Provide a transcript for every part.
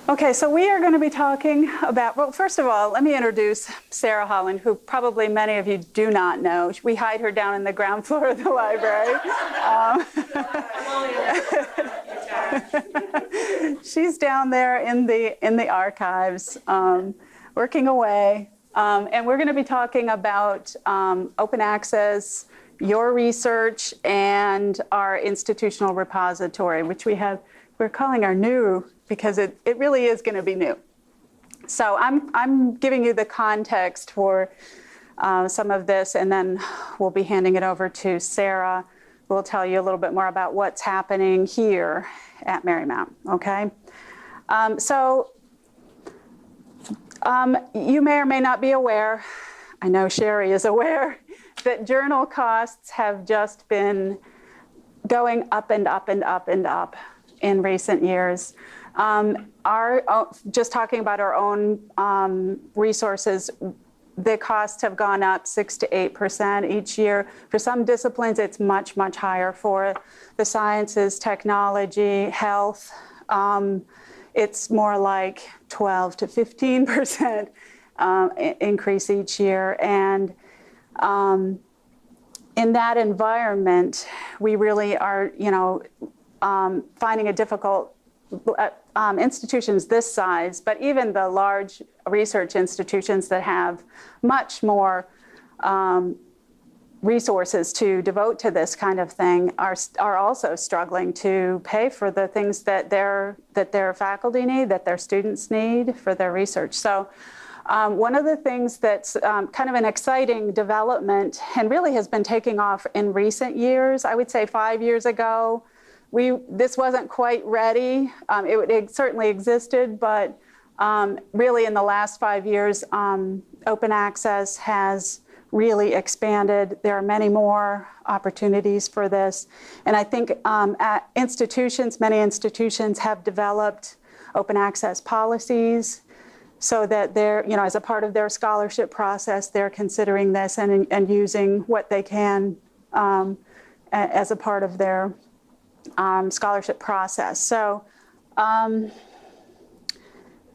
Okay, so we are going to be talking about, well, first of all, let me introduce Sarah Holland, who probably many of you do not know. We hide her down in the ground floor of the library. She's down there in the archives, working away. And we're going to be talking about open access, your research, and our institutional repository, which we're calling our new, because it really is going to be new. So I'm giving you the context for some of this, and then we'll be handing it over to Sarah, who will tell you a little bit more about what's happening here at Marymount, okay? You may or may not be aware, I know Sherry is aware, that journal costs have just been going up and up and up and up in recent years. Just talking about our own resources, the costs have gone up 6 to 8% each year. For some disciplines, it's much, much higher. For the sciences, technology, health, it's more like 12 to 15% increase each year. And in that environment, we really are, finding it difficult. Institutions this size, but even the large research institutions that have much more resources to devote to this kind of thing are also struggling to pay for the things that their faculty need, that their students need for their research. So one of the things that's kind of an exciting development and really has been taking off in recent years, I would say 5 years ago, this wasn't quite ready. It certainly existed, but really in the last 5 years, open access has really expanded. There are many more opportunities for this. And I think at many institutions have developed open access policies so that they're, as a part of their scholarship process, they're considering this and using what they can as a part of their scholarship process. So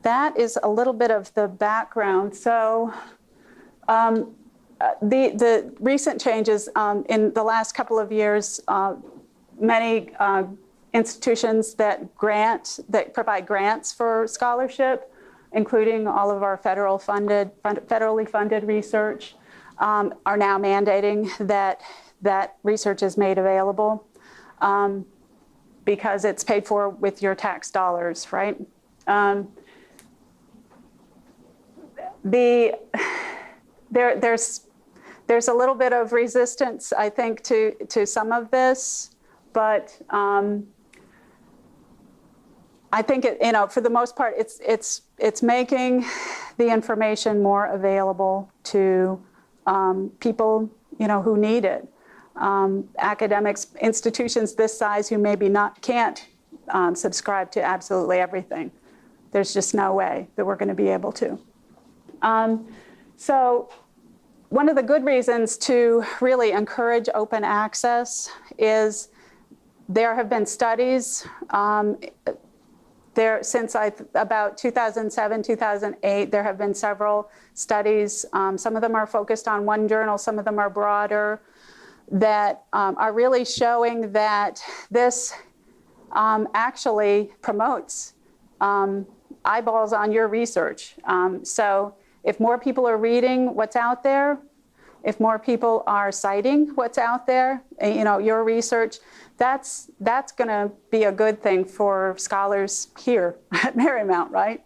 that is a little bit of the background. So the recent changes in the last couple of years, many institutions that provide grants for scholarship, including all of our federally funded research, are now mandating that research is made available. Because it's paid for with your tax dollars, right? There's a little bit of resistance, I think, to some of this, but I think for the most part, it's making the information more available to people, who need it. Academics, institutions this size who maybe can't subscribe to absolutely everything. There's just no way that we're going to be able to. So one of the good reasons to really encourage open access is there have been studies since about 2007, 2008, there have been several studies. Some of them are focused on one journal, some of them are broader, that are really showing that this actually promotes eyeballs on your research. So if more people are reading what's out there, if more people are citing what's out there, your research, that's going to be a good thing for scholars here at Marymount, right?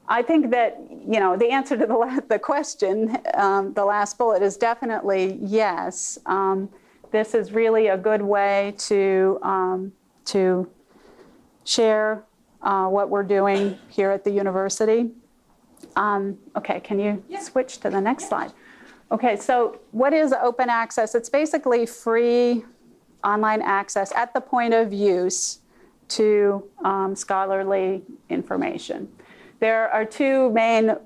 I think that, the answer to the question, the last bullet, is definitely yes. This is really a good way to share what we're doing here at the university. Okay, can you switch to the next slide? Okay, so what is open access? It's basically free online access at the point of use to scholarly information. There are two main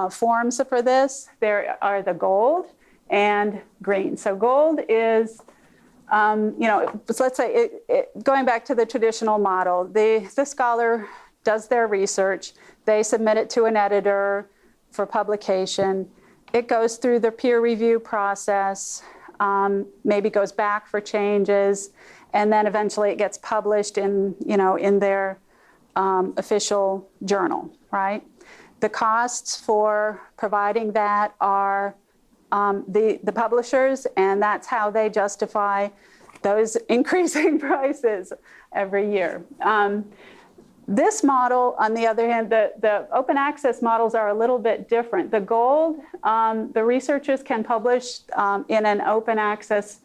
forms for this. There are the gold and green. So gold is you know, so let's say, going back to the traditional model, the scholar does their research, they submit it to an editor for publication, it goes through the peer review process, maybe goes back for changes, and then eventually it gets published in, you know, in their official journal, right? The costs for providing that are the publishers, and that's how they justify those increasing prices every year. This model, on the other hand, the open access models are a little bit different. The gold, the researchers can publish in an open access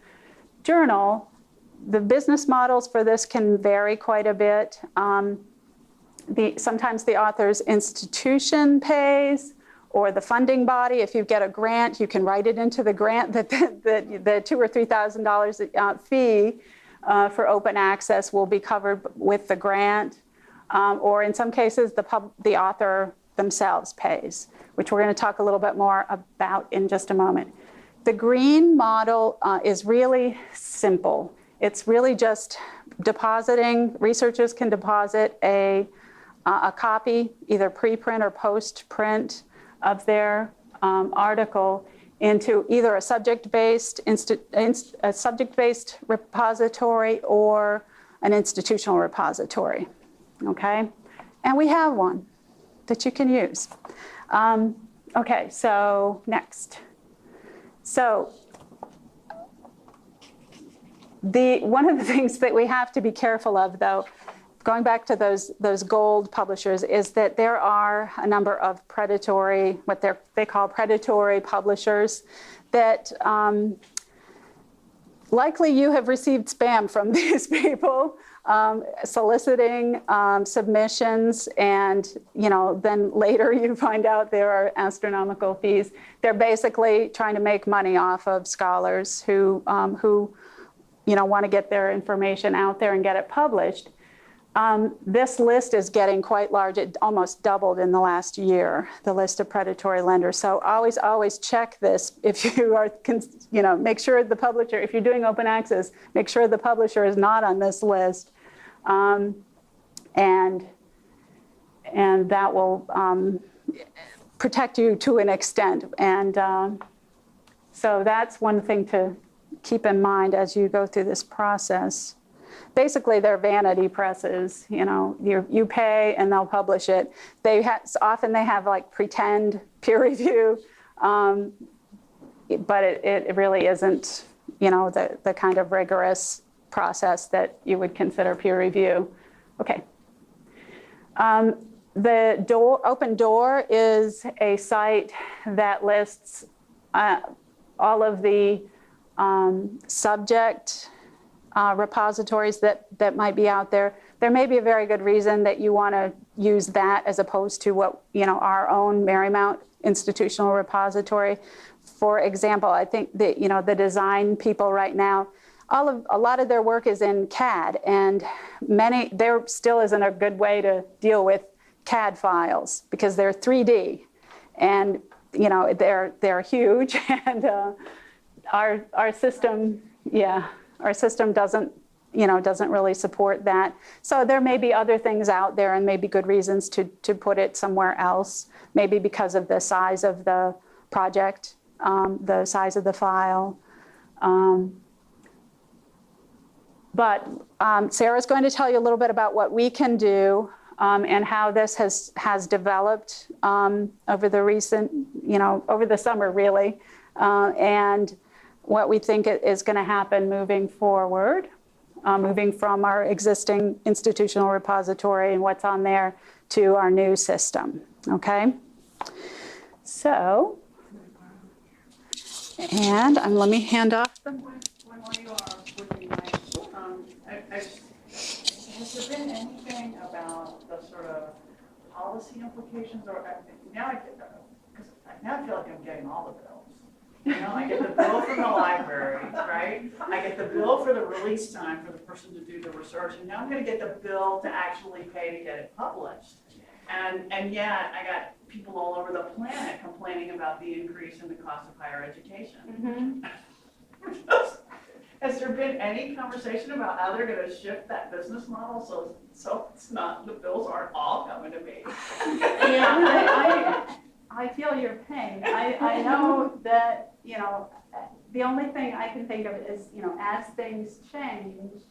journal. The business models for this can vary quite a bit. Sometimes the author's institution pays, or the funding body. If you get a grant, you can write it into the grant that the $2,000 or $3,000 fee for open access will be covered with the grant. Or in some cases, the author themselves pays, which we're going to talk a little bit more about in just a moment. The green model is really simple. It's really just depositing. Researchers can deposit a copy, either preprint or post-print, of their article into either a subject-based repository or an institutional repository. Okay, and we have one that you can use. Okay, so next. So one of the things that we have to be careful of, though, going back to those gold publishers, is that there are a number of predatory, what they call predatory publishers, that likely you have received spam from these people, soliciting submissions, and then later you find out there are astronomical fees. They're basically trying to make money off of scholars who want to get their information out there and get it published. This list is getting quite large. It almost doubled in the last year, the list of predatory lenders. So always check this. If you are, make sure the publisher, if you're doing open access, make sure the publisher is not on this list. And that will protect you to an extent. And so that's one thing to keep in mind as you go through this process. Basically, they're vanity presses. You pay and they'll publish it. Often they have like pretend peer review, but it really isn't, the kind of rigorous process that you would consider peer review. Okay. The Open Door is a site that lists all of the subject repositories that might be out there. There may be a very good reason that you want to use that as opposed to what our own Marymount institutional repository. For example, I think that the design people right now, a lot of their work is in CAD, and there still isn't a good way to deal with CAD files because they're 3D, and they're huge, and our system, our system doesn't really support that. So there may be other things out there, and maybe good reasons to put it somewhere else, maybe because of the size of the project, the size of the file. But Sarah's going to tell you a little bit about what we can do and how this has developed over the summer, really, and what we think is going to happen moving forward, moving from our existing institutional repository and what's on there to our new system, okay? So, and let me hand off them. When you are looking has there been anything about the sort of policy implications, or now I feel like I'm getting all the bills. I get the bill from the library, right? I get the bill for the release time for the person to do the research, and now I'm going to get the bill to actually pay to get it published. And yet I got people all over the planet complaining about the increase in the cost of higher education. Has there been any conversation about how they're gonna shift that business model so it's not, the bills aren't all coming to me? Yeah, I feel your pain. I know that, you know, the only thing I can think of is, you know, as things change,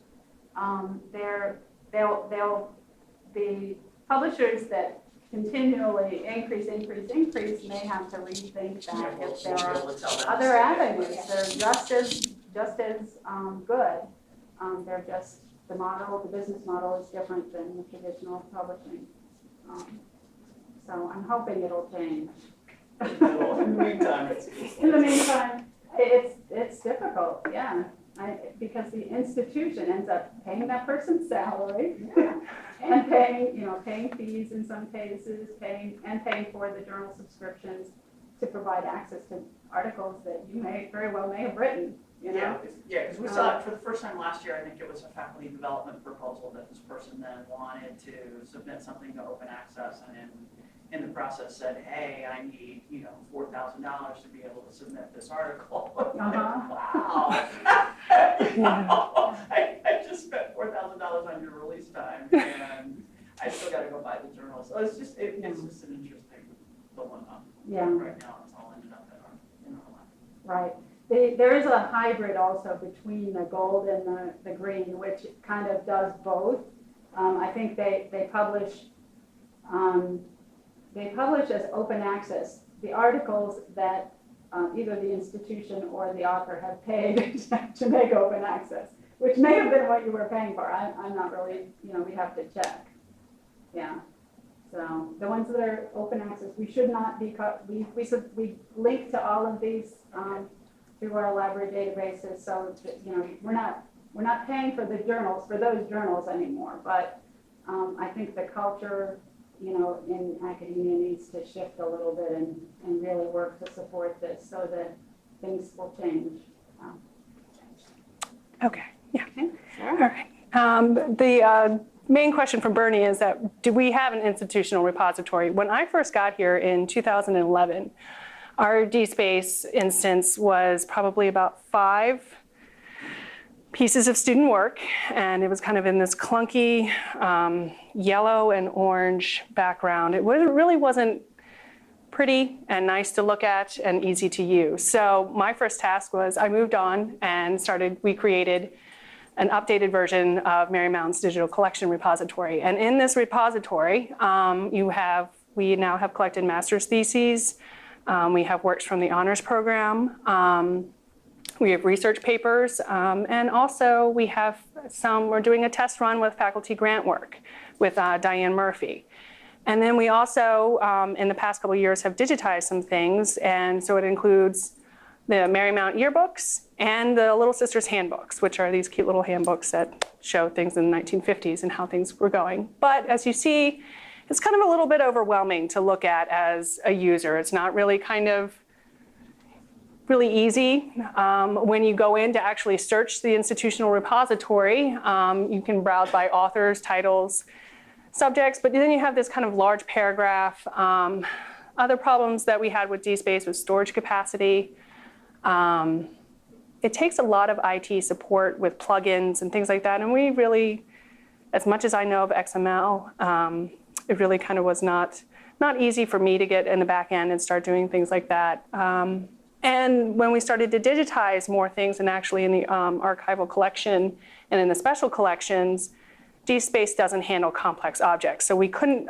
the publishers that continually increase may have to rethink that if there are other avenues. They're just as good. They're just, the business model is different than the traditional publishing. So I'm hoping it'll change. In the meantime, it's difficult, yeah. Because the institution ends up paying that person's salary and paying fees in some cases, paying for the journal subscriptions to provide access to articles that you very well have written. You know? Yeah, because we saw it for the first time last year. I think it was a faculty development proposal that this person then wanted to submit something to open access, and in the process said, hey, I need, $4,000 to be able to submit this article. Wow. I just spent $4,000 on your release time, and I still got to go buy the journal. So it's just an interesting dilemma. Yeah. Right now, it's all ended up in our lap. Right. There is a hybrid also between the gold and the green, which kind of does both. I think they publish as open access the articles that either the institution or the author have paid to make open access, which may have been what you were paying for. I'm not really, we have to check. Yeah. So the ones that are open access, we should not be, we link to all of these through our library databases. So that, we're not paying for those journals anymore. But I think the culture, in academia needs to shift a little bit and really work to support this so that things will change. Okay, yeah. Okay, sure. All right. The main question from Bernie is that, do we have an institutional repository? When I first got here in 2011, our DSpace instance was probably about 5 pieces of student work, and it was kind of in this clunky yellow and orange background. It really wasn't pretty and nice to look at and easy to use. So my first task was I moved on and we created an updated version of Marymount's digital collection repository. And in this repository, we now have collected master's theses, we have works from the honors program, we have research papers, and also we're doing a test run with faculty grant work with Diane Murphy. And then we also, in the past couple of years, have digitized some things, and so it includes the Marymount yearbooks and the Little Sisters handbooks, which are these cute little handbooks that show things in the 1950s and how things were going. But as you see, it's kind of a little bit overwhelming to look at as a user. It's not really really easy. When you go in to actually search the institutional repository, you can browse by authors, titles, subjects, but then you have this kind of large paragraph. Other problems that we had with DSpace was storage capacity. It takes a lot of IT support with plugins and things like that, and we really, as much as I know of XML, it really kind of was not easy for me to get in the back end and start doing things like that. And when we started to digitize more things, and actually in the archival collection and in the special collections, DSpace doesn't handle complex objects. So we couldn't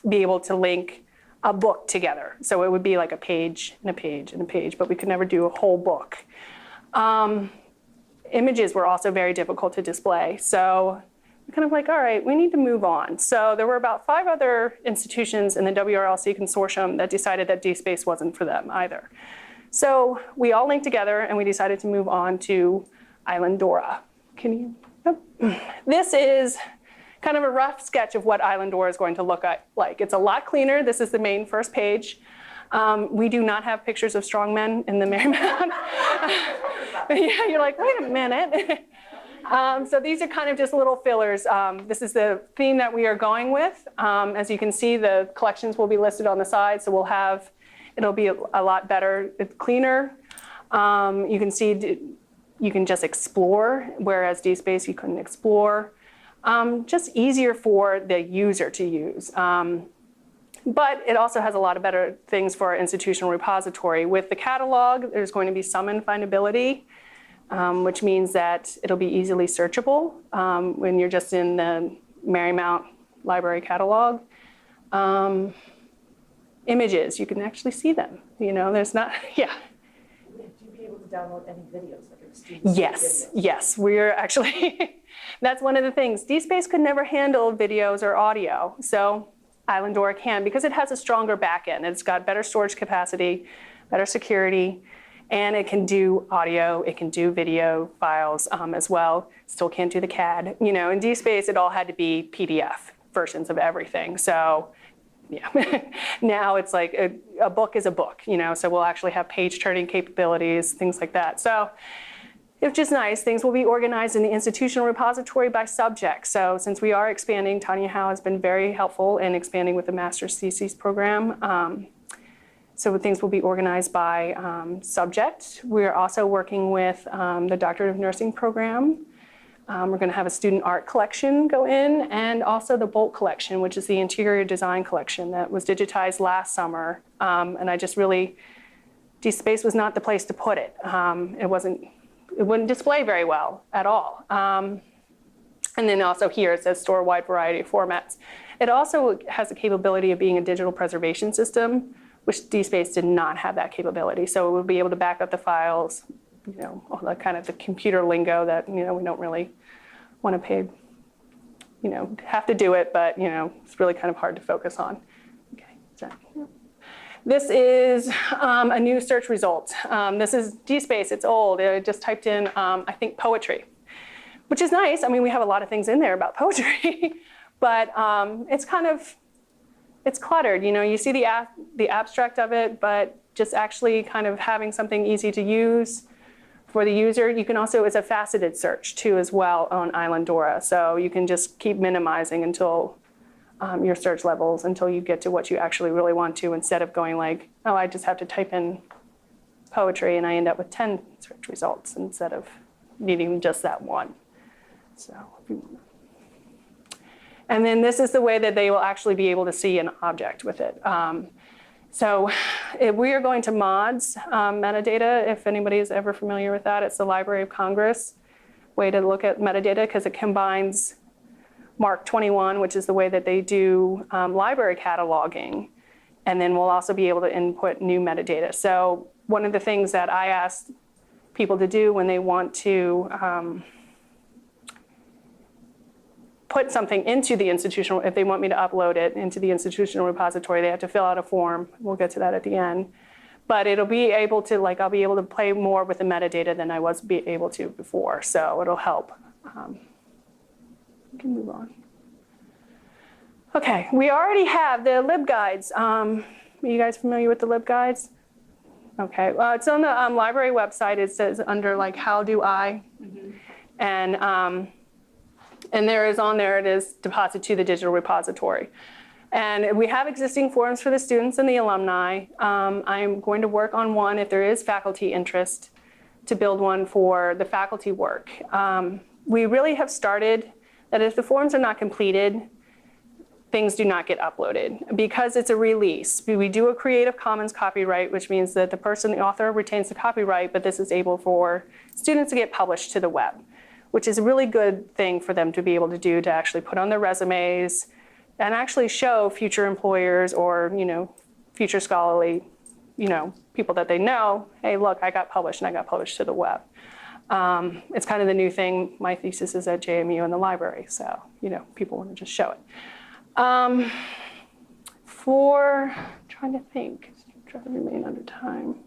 be able to link a book together. So it would be like a page and a page and a page, but we could never do a whole book. Images were also very difficult to display. So we're kind of like, all right, we need to move on. So there were about 5 other institutions in the WRLC consortium that decided that DSpace wasn't for them either. So we all linked together and we decided to move on to Islandora. This is kind of a rough sketch of what Islandora is going to look like. It's a lot cleaner. This is the main first page. We do not have pictures of strongmen in the Marymount. Yeah, you're like, wait a minute. So these are kind of just little fillers. This is the theme that we are going with. As you can see, the collections will be listed on the side, so it'll be a lot better, it's cleaner. You can see you can just explore, whereas DSpace you couldn't explore. Just easier for the user to use. But it also has a lot of better things for our institutional repository. With the catalog, there's going to be some findability, which means that it'll be easily searchable when you're just in the Marymount library catalog. Images, you can actually see them. There's not, yeah. Would you be able to download any videos, like if students? Yes, yes, we're actually, that's one of the things. DSpace could never handle videos or audio, so Islandora can, because it has a stronger backend. It's got better storage capacity, better security, and it can do audio, it can do video files as well. Still can't do the CAD. In DSpace, it all had to be PDF versions of everything. So yeah, now it's like a book is a book, so we'll actually have page turning capabilities, things like that. So it's just nice. Things will be organized in the institutional repository by subject. So since we are expanding, Tanya Howe has been very helpful in expanding with the master's thesis program. So things will be organized by subject. We're also working with the Doctorate of Nursing program. We're going to have a student art collection go in, and also the Bolt collection, which is the interior design collection that was digitized last summer. And I just really, DSpace was not the place to put it. It wouldn't display very well at all. And then also here it says store a wide variety of formats. It also has the capability of being a digital preservation system, which DSpace did not have that capability. So it would be able to back up the files, all that kind of the computer lingo that, we don't really want to pay, have to do it, but, it's really kind of hard to focus on. Okay, so, yeah. This is a new search result. This is DSpace, it's old. I just typed in, I think, poetry, which is nice. I mean, we have a lot of things in there about poetry, but it's cluttered. You see the abstract of it, but just actually kind of having something easy to use for the user. You can also, it's a faceted search too as well on Islandora. So you can just keep minimizing until your search levels until you get to what you actually really want to, instead of going like, oh, I just have to type in poetry and I end up with 10 search results instead of needing just that one. So, and then this is the way that they will actually be able to see an object with it. So if we are going to MODS metadata, if anybody is ever familiar with that, it's the Library of Congress way to look at metadata, because it combines Mark 21, which is the way that they do library cataloging. And then we'll also be able to input new metadata. So one of the things that I ask people to do when they want to put something into the institutional, if they want me to upload it into the institutional repository, they have to fill out a form. We'll get to that at the end. But it'll be able to, I'll be able to play more with the metadata than I was able to before. So it'll help. We can move on. Okay, we already have the LibGuides. Are you guys familiar with the LibGuides? Okay, it's on the library website. It says under how do I? Mm-hmm. And there is on there, it is deposit to the digital repository. And we have existing forums for the students and the alumni. I'm going to work on one, if there is faculty interest, to build one for the faculty work. We really have started that if the forms are not completed, things do not get uploaded because it's a release. We do a Creative Commons copyright, which means that the author retains the copyright, but this is able for students to get published to the web, which is a really good thing for them to be able to do, to actually put on their resumes and actually show future employers or, future scholarly, people that they know, hey, look, I got published and I got published to the web. It's kind of the new thing. My thesis is at JMU in the library, so people want to just show it. Trying to think, try to remain under time.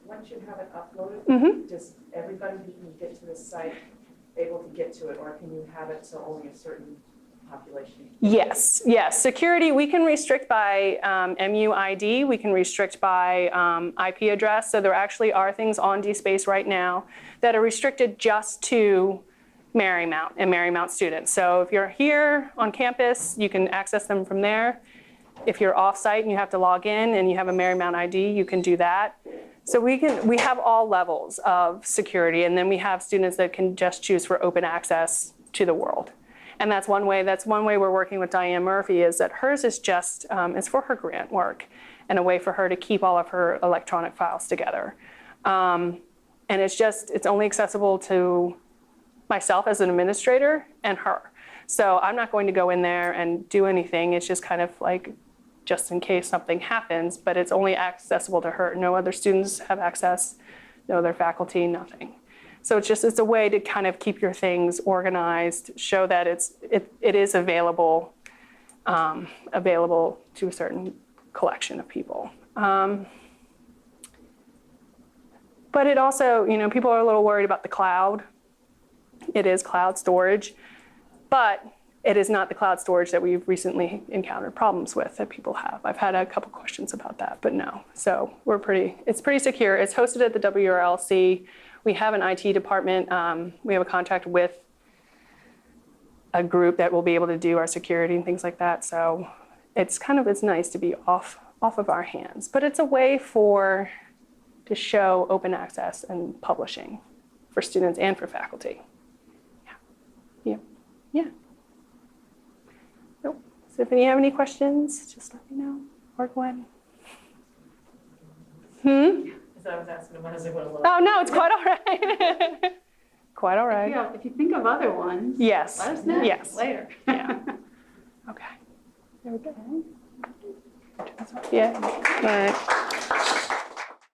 Once you have it uploaded, Mm-hmm. does everybody who can get to the site able to get to it, or can you have it so only a certain population? Yes. Security, we can restrict by MUID, we can restrict by IP address. So there actually are things on DSpace right now that are restricted just to Marymount and Marymount students. So if you're here on campus, you can access them from there. If you're off-site and you have to log in and you have a Marymount ID, you can do that. So we have all levels of security, and then we have students that can just choose for open access to the world. And that's one way we're working with Diane Murphy, is that hers is just, it's for her grant work and a way for her to keep all of her electronic files together. And it's only accessible to myself as an administrator and her. So I'm not going to go in there and do anything. It's just kind of like, just in case something happens, but it's only accessible to her. No other students have access, no other faculty, nothing. So it's a way to kind of keep your things organized, show that it is available to a certain collection of people. But it also, people are a little worried about the cloud. It is cloud storage, but it is not the cloud storage that we've recently encountered problems with that people have. I've had a couple questions about that, but no. So it's pretty secure. It's hosted at the WRLC. We have an IT department. We have a contract with a group that will be able to do our security and things like that. So it's nice to be off of our hands. But it's a way to show open access and publishing for students and for faculty. Yeah. Nope. So if you have any questions, just let me know or go ahead. So I was asking him, what does it want to look Oh, no, it's quite all right. Quite all right. Yeah, if you think of other ones, Yes. let us know Yes. later. Yeah. Okay. There we go. Yeah. All right.